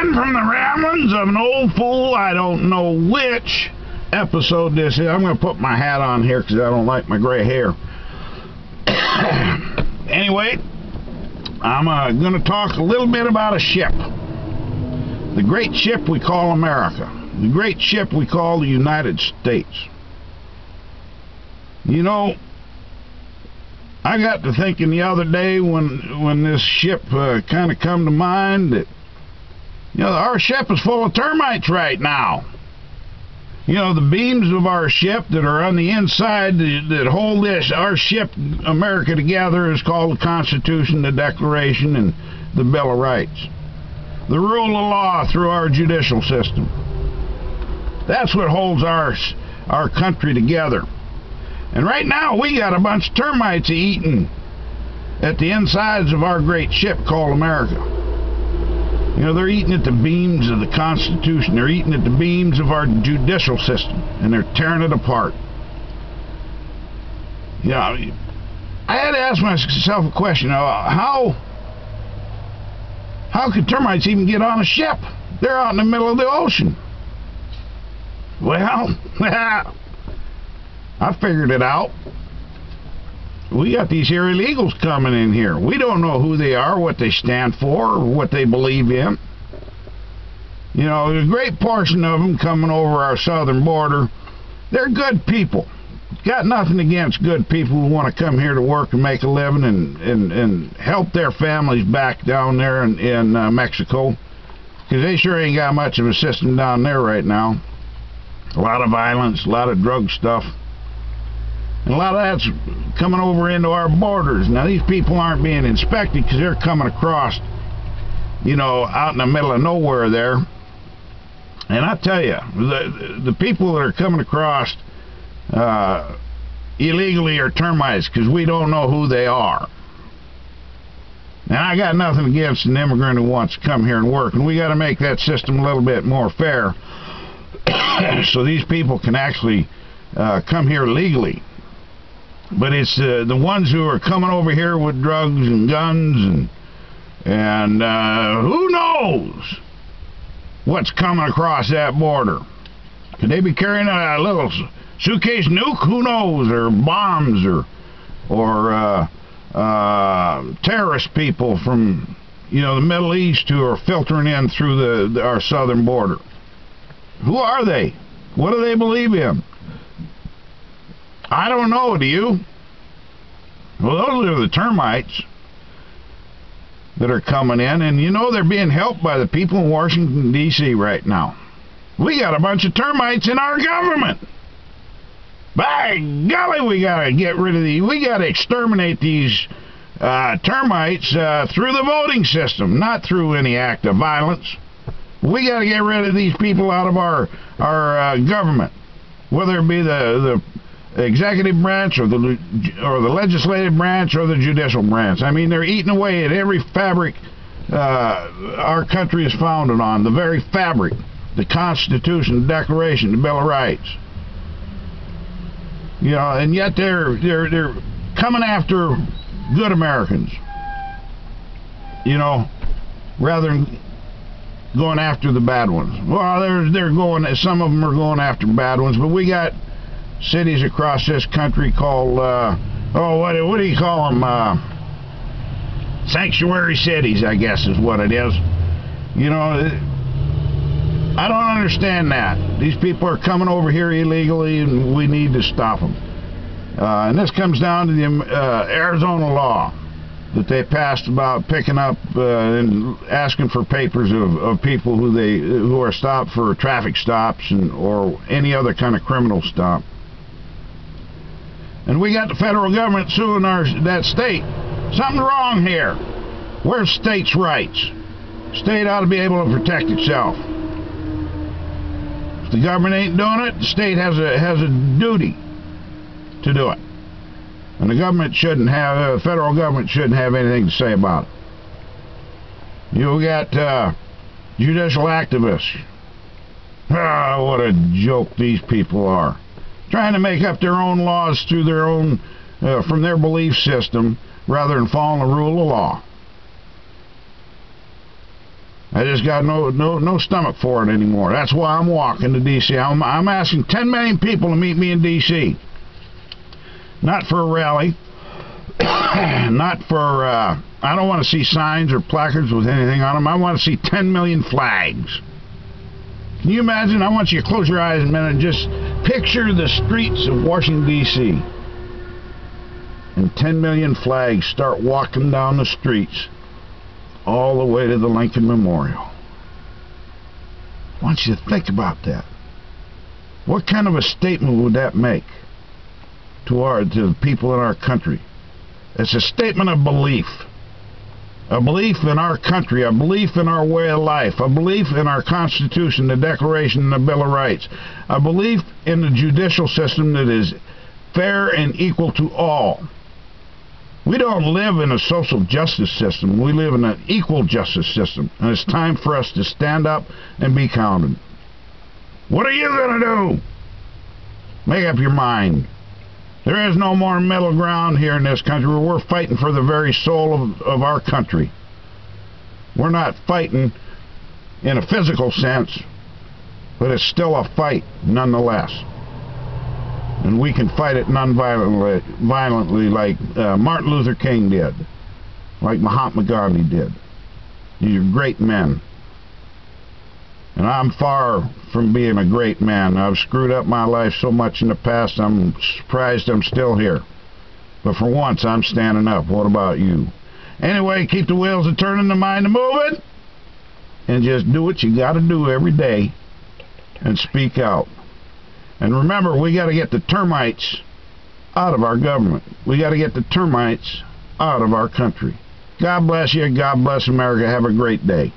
again from the ramblings of an old fool. I don't know which episode this is. I'm going to put my hat on here because I don't like my gray hair. Anyway, I'm going to talk a little bit about a ship. The great ship we call America. The great ship we call the United States. You know, I got to thinking the other day when this ship kind of come to mind that, you know, our ship is full of termites right now. You know, the beams of our ship that are on the inside that hold our ship, America, together is called the Constitution, the Declaration, and the Bill of Rights. The rule of law through our judicial system. That's what holds our country together. And right now, we got a bunch of termites eating at the insides of our great ship called America. You know, they're eating at the beams of the Constitution. They're eating at the beams of our judicial system, and they're tearing it apart. You know, I had to ask myself a question. How could termites even get on a ship? They're out in the middle of the ocean. Well, I figured it out. We got these here illegals coming in here. We don't know who they are, what they stand for, or what they believe in. You know, a great portion of them coming over our southern border, they're good people. Got nothing against good people who want to come here to work and make a living and help their families back down there in Mexico. Because they sure ain't got much of a system down there right now. A lot of violence, a lot of drug stuff. And a lot of that's coming over into our borders. Now, these people aren't being inspected because they're coming across, you know, out in the middle of nowhere there. And I tell you, the people that are coming across illegally are termites because we don't know who they are. And I got nothing against an immigrant who wants to come here and work. And we got to make that system a little bit more fair so these people can actually come here legally. But it's the ones who are coming over here with drugs and guns and who knows what's coming across that border. Could they be carrying a little suitcase nuke? Who knows? Or bombs or terrorist people from, you know, the Middle East who are filtering in through our southern border. Who are they? What do they believe in? I don't know, do you? Well, those are the termites that are coming in, and you know they're being helped by the people in Washington, D.C. right now. We got a bunch of termites in our government. By golly, we got to get rid of these. We got to exterminate these termites through the voting system, not through any act of violence. We got to get rid of these people out of our government, whether it be the executive branch or the legislative branch or the judicial branch. I mean, they're eating away at every fabric our country is founded on, the very fabric, the Constitution, the Declaration, the Bill of Rights. You know, and yet they're coming after good Americans. You know, rather than going after the bad ones. Well, they're going. Some of them are going after bad ones, but we got cities across this country called what do you call them? Sanctuary cities, I guess is what it is. You know, I don't understand that. These people are coming over here illegally, and we need to stop them. And this comes down to the Arizona law that they passed about picking up and asking for papers of people who are stopped for traffic stops or any other kind of criminal stop. And we got the federal government suing that state. Something's wrong here. Where's states' rights? State ought to be able to protect itself. If the government ain't doing it, the state has a duty to do it. And the federal government shouldn't have anything to say about it. You got judicial activists. What a joke these people are. Trying to make up their own laws through their own, from their belief system, rather than following the rule of law. I just got no stomach for it anymore. That's why I'm walking to D.C. I'm asking 10 million people to meet me in D.C. Not for a rally. Not for, I don't want to see signs or placards with anything on them. I want to see 10 million flags. Can you imagine? I want you to close your eyes a minute and just picture the streets of Washington, D.C. and 10 million flags start walking down the streets all the way to the Lincoln Memorial. I want you to think about that. What kind of a statement would that make to the people in our country? It's a statement of belief. A belief in our country, a belief in our way of life, a belief in our Constitution, the Declaration, and the Bill of Rights, a belief in the judicial system that is fair and equal to all. We don't live in a social justice system. We live in an equal justice system, and it's time for us to stand up and be counted. What are you going to do? Make up your mind. There is no more middle ground here in this country. We're fighting for the very soul of our country. We're not fighting in a physical sense, but it's still a fight nonetheless. And we can fight it violently like Martin Luther King did, like Mahatma Gandhi did. These are great men. And I'm far from being a great man. I've screwed up my life so much in the past, I'm surprised I'm still here. But for once, I'm standing up. What about you? Anyway, keep the wheels a turning, the mind a moving, and just do what you got to do every day and speak out. And remember, we got to get the termites out of our government. We got to get the termites out of our country. God bless you. God bless America. Have a great day.